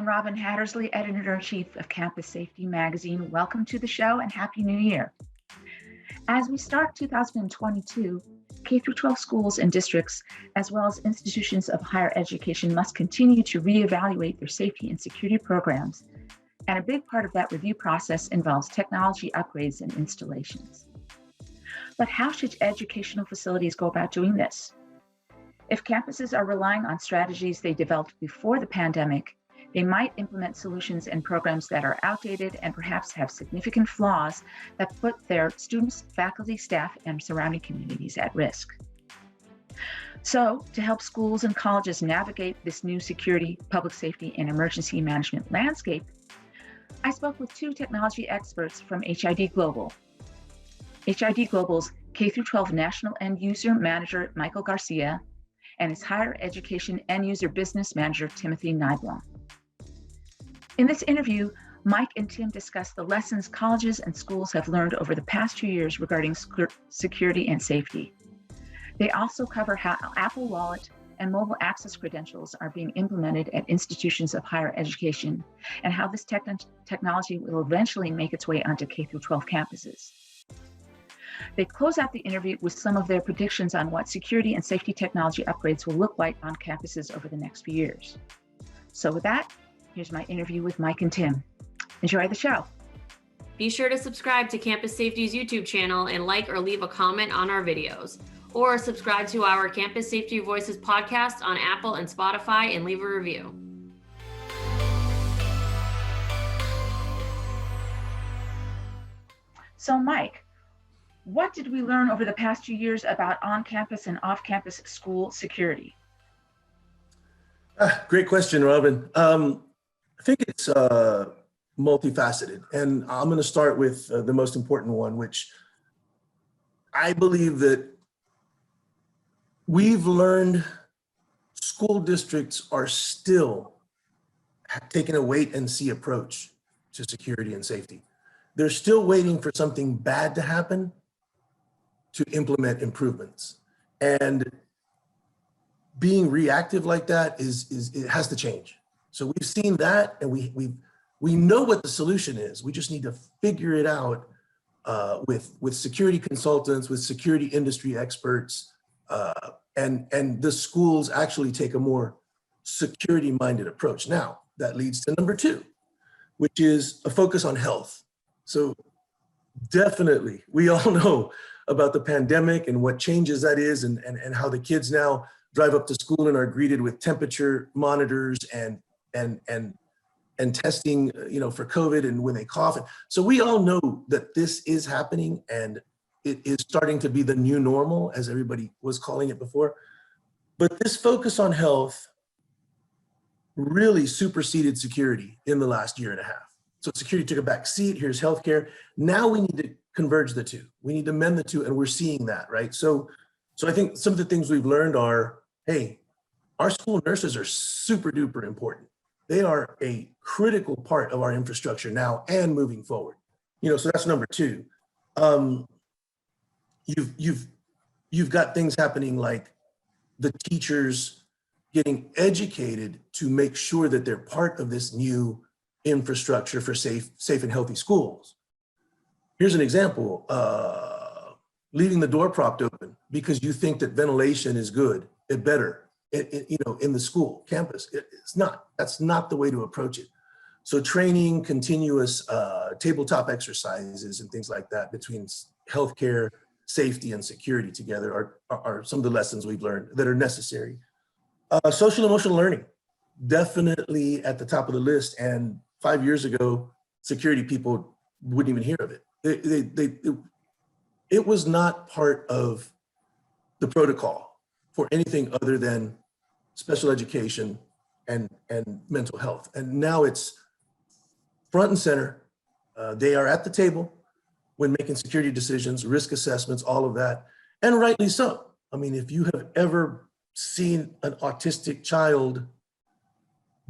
I'm Robin Hattersley, Editor-in-Chief of Campus Safety Magazine. Welcome to the show and Happy New Year. As we start 2022, K-12 schools and districts, as well as institutions of higher education, must continue to reevaluate their safety and security programs. And a big part of that review process involves technology upgrades and installations. But how should educational facilities go about doing this? If campuses are relying on strategies they developed before the pandemic, they might implement solutions and programs that are outdated and perhaps have significant flaws that put their students, faculty, staff, and surrounding communities at risk. So, to help schools and colleges navigate this new security, public safety, and emergency management landscape, I spoke with two technology experts from HID Global. HID Global's K-12 National End User Manager, Michael Garcia, and his Higher Education End User Business Manager, Timothy Nyblom. In this interview, Mike and Tim discuss the lessons colleges and schools have learned over the past 2 years regarding security and safety. They also cover how Apple Wallet and mobile access credentials are being implemented at institutions of higher education and how this technology will eventually make its way onto K-12 campuses. They close out the interview with some of their predictions on what security and safety technology upgrades will look like on campuses over the next few years. So with that, here's my interview with Mike and Tim. Enjoy the show. Be sure to subscribe to Campus Safety's YouTube channel and like or leave a comment on our videos. Or subscribe to our Campus Safety Voices podcast on Apple and Spotify and leave a review. So Mike, what did we learn over the past 2 years about on-campus and off-campus school security? Great question, Robin. I think it's multifaceted, and I'm going to start with the most important one, which I believe that we've learned school districts are still taking a wait and see approach to security and safety. They're still waiting for something bad to happen to implement improvements. And being reactive like that it has to change. So we've seen that, and we know what the solution is. We just need to figure it out with security consultants, with security industry experts, and the schools actually take a more security-minded approach. Now, that leads to number 2, which is a focus on health. So definitely, we all know about the pandemic and what changes that is, and how the kids now drive up to school and are greeted with temperature monitors and testing, for COVID and when they cough. So we all know that this is happening, and it is starting to be the new normal, as everybody was calling it before. But this focus on health really superseded security in the last year and a half. So security took a back seat. Here's healthcare. Now we need to converge the two. We need to mend the two, and we're seeing that, right? So I think some of the things we've learned are, hey, our school nurses are super duper important. They are a critical part of our infrastructure now and moving forward. So that's number 2. You've got things happening like the teachers getting educated to make sure that they're part of this new infrastructure for safe and healthy schools. Here's an example, leaving the door propped open because you think that ventilation is good, better, in the school campus. It's not. That's not the way to approach it. So training, continuous tabletop exercises and things like that between healthcare, safety, and security together are some of the lessons we've learned that are necessary. Social emotional learning, definitely at the top of the list. And 5 years ago, security people wouldn't even hear of it. It was not part of the protocol for anything other than special education and mental health. And now it's front and center. They are at the table when making security decisions, risk assessments, all of that, and rightly so. I mean, if you have ever seen an autistic child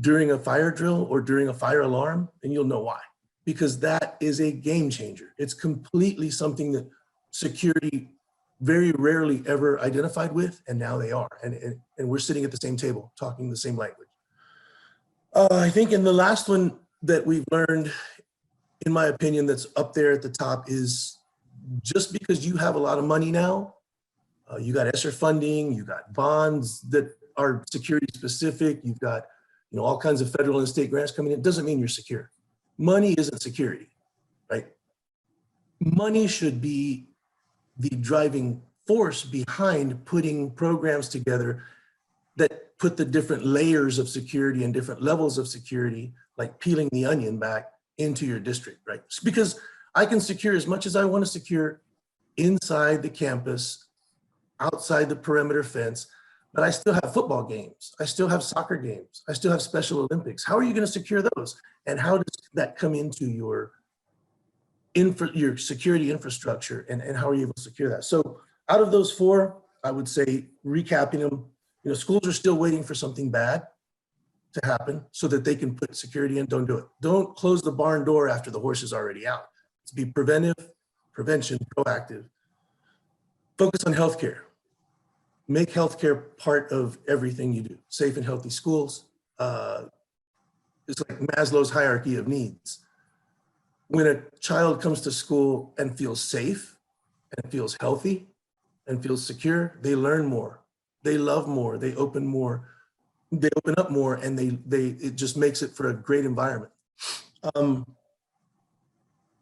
during a fire drill or during a fire alarm, then you'll know why. Because that is a game changer. It's completely something that security very rarely ever identified with, and now they are. And we're sitting at the same table, talking the same language. I think in the last one that we've learned, in my opinion, that's up there at the top is just because you have a lot of money now, you got ESSER funding, you got bonds that are security specific, you've got all kinds of federal and state grants coming in, doesn't mean you're secure. Money isn't security, right? Money should be the driving force behind putting programs together that put the different layers of security and different levels of security, like peeling the onion back into your district, right? Because I can secure as much as I want to secure inside the campus, outside the perimeter fence, but I still have football games. I still have soccer games. I still have Special Olympics. How are you going to secure those? And how does that come into your security infrastructure, and how are you able to secure that? So out of those four, I would say, recapping them, schools are still waiting for something bad to happen so that they can put security in. Don't do it. Don't close the barn door after the horse is already out. Let's be prevention, proactive. Focus on healthcare. Make healthcare part of everything you do. Safe and healthy schools. It's like Maslow's hierarchy of needs. When a child comes to school and feels safe and feels healthy and feels secure, they learn more, they love more, they open up more, and it just makes it for a great environment. And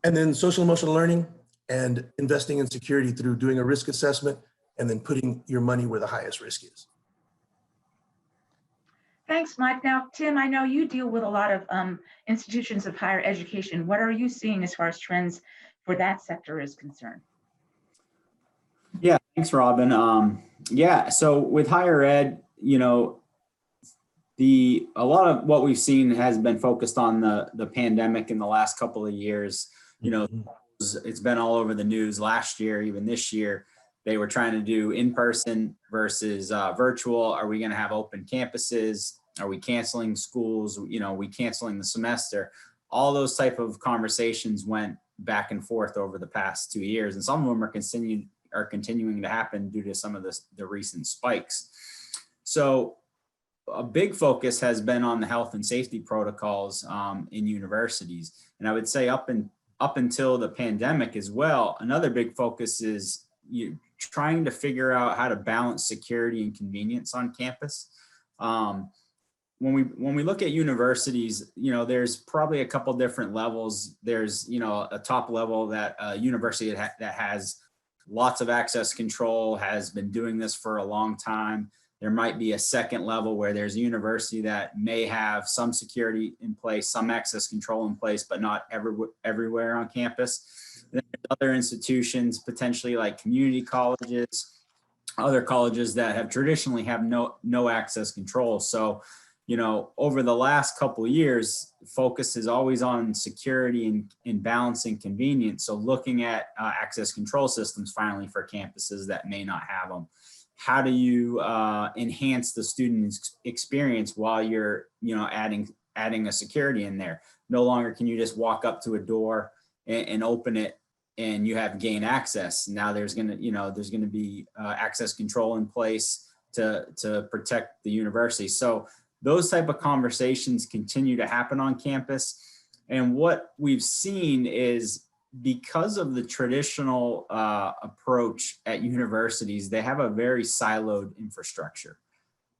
then social emotional learning and investing in security through doing a risk assessment and then putting your money where the highest risk is. Thanks, Mike. Now, Tim, I know you deal with a lot of institutions of higher education. What are you seeing as far as trends for that sector is concerned? Yeah, thanks, Robin. So with higher ed, a lot of what we've seen has been focused on the pandemic in the last couple of years. It's been all over the news last year, even this year. They were trying to do in-person versus virtual. Are we going to have open campuses? Are we canceling schools? Are we canceling the semester? All those type of conversations went back and forth over the past 2 years, and some of them are continuing to happen due to some of the recent spikes. So a big focus has been on the health and safety protocols in universities, and I would say up until the pandemic as well. Another big focus is trying to figure out how to balance security and convenience on campus. When we look at universities, there's probably a couple different levels. There's a top level that a university that has lots of access control, has been doing this for a long time. There might be a second level where there's a university that may have some security in place, some access control in place, but not everywhere on campus. Then there's other institutions, potentially like community colleges, other colleges that have traditionally have no access control. So, over the last couple of years, focus is always on security and balancing convenience. So looking at access control systems finally for campuses that may not have them. How do you enhance the student experience while you're, adding a security in there? No longer can you just walk up to a door and open it and you have gain access. Now there's gonna be access control in place to protect the university. So those type of conversations continue to happen on campus. And what we've seen is, because of the traditional approach at universities, they have a very siloed infrastructure.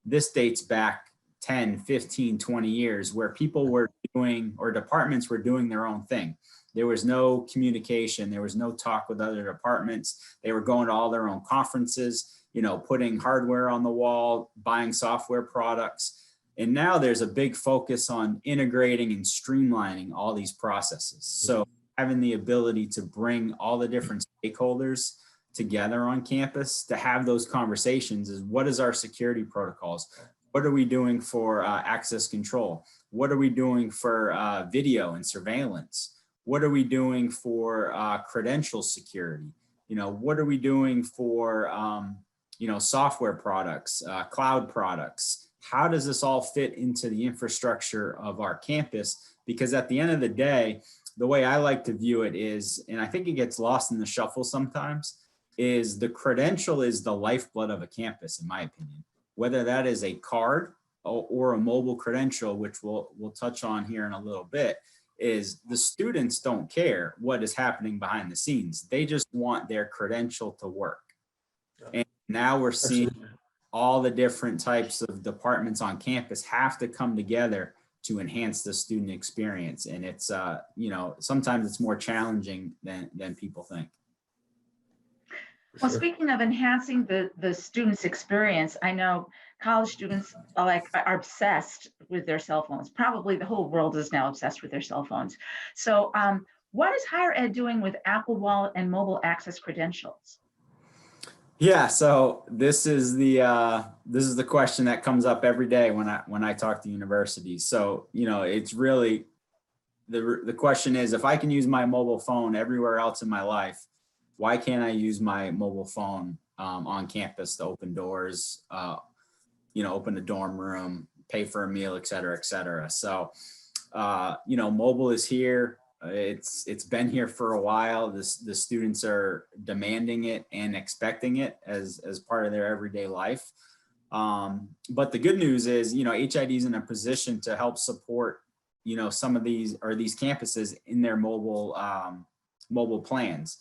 This dates back 10, 15, 20 years where people were doing, or departments were doing their own thing. There was no communication. There was no talk with other departments. They were going to all their own conferences, putting hardware on the wall, buying software products. And now there's a big focus on integrating and streamlining all these processes. So having the ability to bring all the different stakeholders together on campus to have those conversations is, what is our security protocols? What are we doing for access control? What are we doing for video and surveillance? What are we doing for credential security? What are we doing for software products, cloud products? How does this all fit into the infrastructure of our campus? Because at the end of the day, the way I like to view it is, and I think it gets lost in the shuffle sometimes, is the credential is the lifeblood of a campus, in my opinion. Whether that is a card, or a mobile credential, which we'll touch on here in a little bit, is the students don't care what is happening behind the scenes. They just want their credential to work. And now we're seeing all the different types of departments on campus have to come together to enhance the student experience. And it's, sometimes it's more challenging than people think. Well, speaking of enhancing the students' experience, I know college students are obsessed with their cell phones. Probably the whole world is now obsessed with their cell phones. So what is higher ed doing with Apple Wallet and mobile access credentials? Yeah, so this is the question that comes up every day when I talk to universities. So, it's really the question is, if I can use my mobile phone everywhere else in my life, why can't I use my mobile phone on campus to open doors, open a dorm room, pay for a meal, et cetera, et cetera. So, mobile is here. It's been here for a while. The students are demanding it and expecting it as part of their everyday life. But the good news is, HID is in a position to help support, some of these campuses in their mobile plans.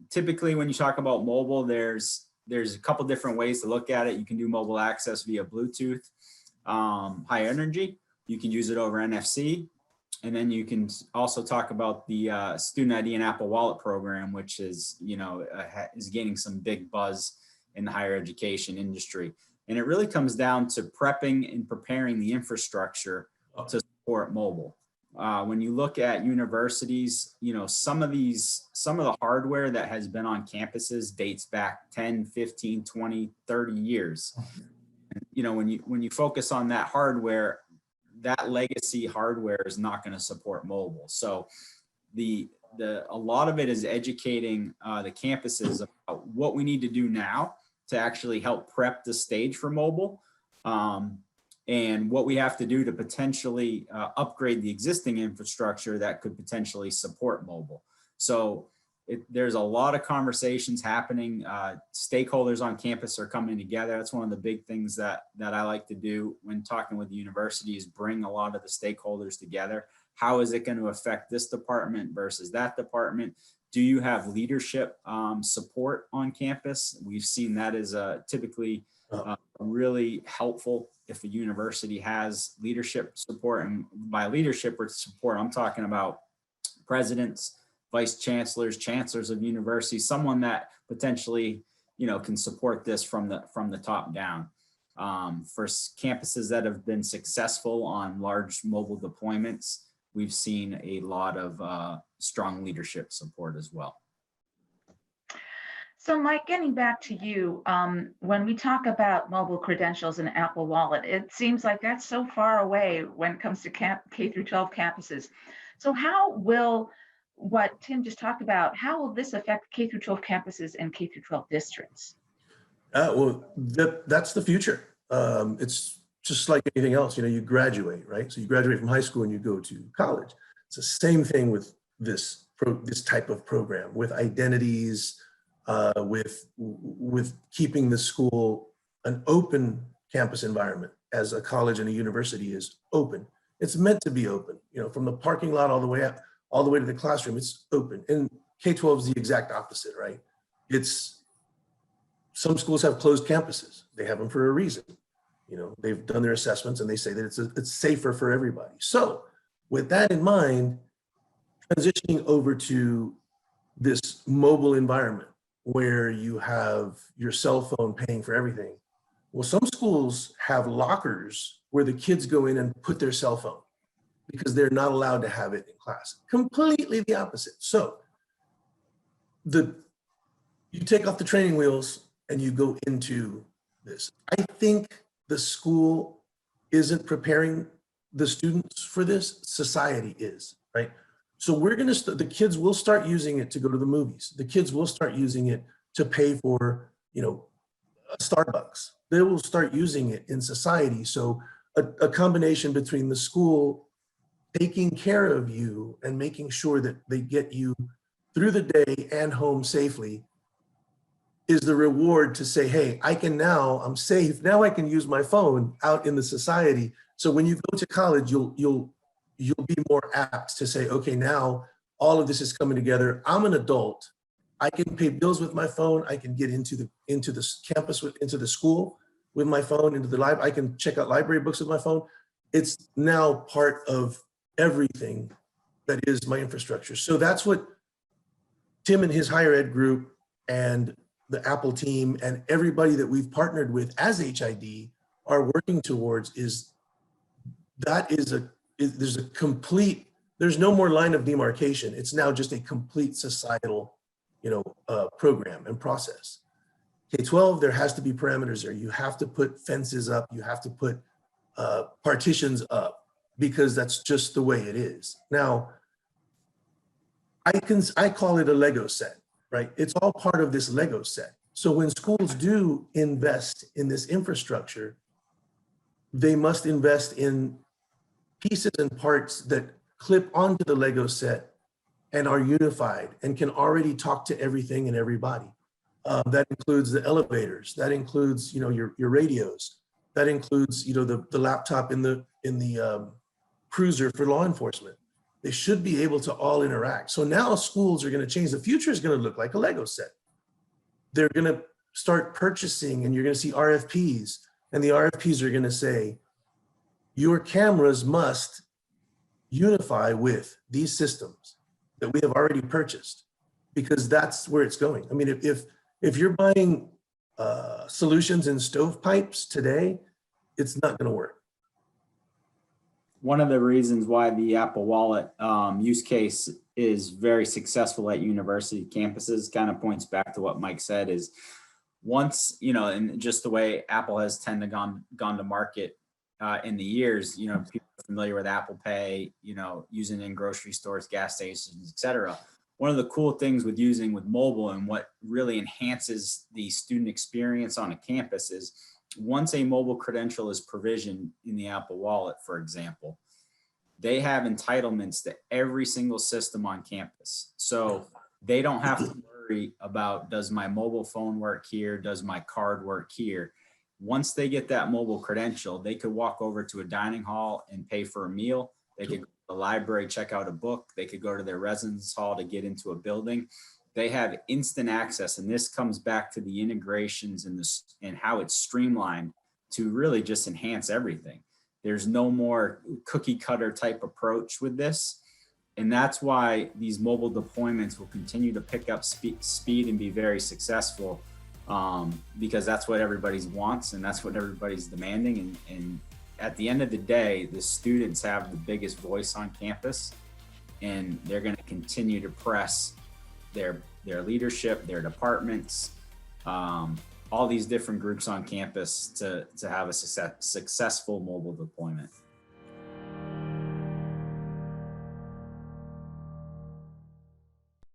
Typically, when you talk about mobile, there's a couple different ways to look at it. You can do mobile access via Bluetooth, high energy. You can use it over NFC. And then you can also talk about the Student ID and Apple Wallet program, which is, is gaining some big buzz in the higher education industry. And it really comes down to prepping and preparing the infrastructure to support mobile. When you look at universities, some of the hardware that has been on campuses dates back 10, 15, 20, 30 years. And, when you focus on that hardware, that legacy hardware is not going to support mobile. So a lot of it is educating the campuses about what we need to do now to actually help prep the stage for mobile, and what we have to do to potentially upgrade the existing infrastructure that could potentially support mobile. So there's a lot of conversations happening. Stakeholders on campus are coming together. That's one of the big things that I like to do when talking with the university, is bring a lot of the stakeholders together. How is it going to affect this department versus that department? Do you have leadership support on campus? We've seen that as typically really helpful if a university has leadership support. And by leadership or support, I'm talking about presidents, vice chancellors, chancellors of universities, someone that potentially, can support this from the top down. For campuses that have been successful on large mobile deployments, we've seen a lot of strong leadership support as well. So Mike, getting back to you, when we talk about mobile credentials and Apple Wallet, it seems like that's so far away when it comes to K through 12 campuses. So how will what Tim just talked about, how will this affect K through 12 campuses and K through 12 districts? That's the future. It's just like anything else. You graduate, right? So you graduate from high school and you go to college. It's the same thing with this type of program, with identities, with keeping the school an open campus environment, as a college and a university is open. It's meant to be open. From the parking lot all the way up, all the way to the classroom, it's open. And K-12 is the exact opposite, right? Some schools have closed campuses. They have them for a reason. They've done their assessments and they say that it's safer for everybody. So with that in mind, transitioning over to this mobile environment where you have your cell phone paying for everything. Well, some schools have lockers where the kids go in and put their cell phone, because they're not allowed to have it in class. Completely the opposite. So you take off the training wheels and you go into this. I think the school isn't preparing the students for this. Society is, right? So the kids will start using it to go to the movies. The kids will start using it to pay for, a Starbucks. They will start using it in society. So a combination between the school taking care of you and making sure that they get you through the day and home safely is the reward to say, hey, I'm safe. Now I can use my phone out in the society. So when you go to college, you'll be more apt to say, okay, now all of this is coming together. I'm an adult. I can pay bills with my phone. I can get into the campus, into the school with my phone, into the library. I can check out library books with my phone. It's now part of everything that is my infrastructure. So that's what Tim and his higher ed group and the Apple team and everybody that we've partnered with as HID are working towards there's no more line of demarcation. It's now just a complete societal, program and process. K-12, there has to be parameters there. You have to put fences up. You have to put partitions up, because that's just the way it is. Now, I call it a Lego set, right? It's all part of this Lego set. So when schools do invest in this infrastructure, they must invest in pieces and parts that clip onto the Lego set and are unified and can already talk to everything and everybody. That includes the elevators. That includes, your radios. That includes, the laptop in the cruiser for law enforcement. They should be able to all interact. So now schools are going to change. The future is going to look like a Lego set. They're going to start purchasing, and you're going to see RFPs, and the RFPs are going to say, your cameras must unify with these systems that we have already purchased, because that's where it's going. I mean, if you're buying solutions in stovepipes today, it's not going to work. One of the reasons why the Apple Wallet use case is very successful at university campuses kind of points back to what Mike said, is once, and just the way Apple has tended gone to market in the years, people are familiar with Apple Pay, using in grocery stores, gas stations, et cetera. One of the cool things with using with mobile, and what really enhances the student experience on a campus, is once a mobile credential is provisioned in the Apple Wallet, for example, they have entitlements to every single system on campus. So they don't have to worry about, does my mobile phone work here? Does my card work here? Once they get that mobile credential, they could walk over to a dining hall and pay for a meal. They could go to the library, check out a book. They could go to their residence hall to get into a building. They have instant access, and this comes back to the integrations and how it's streamlined to really just enhance everything. There's no more cookie cutter type approach with this. And that's why these mobile deployments will continue to pick up speed and be very successful, because that's what everybody wants and that's what everybody's demanding. And at the end of the day, the students have the biggest voice on campus, and they're going to continue to press their leadership, their departments, all these different groups on campus to have a successful mobile deployment.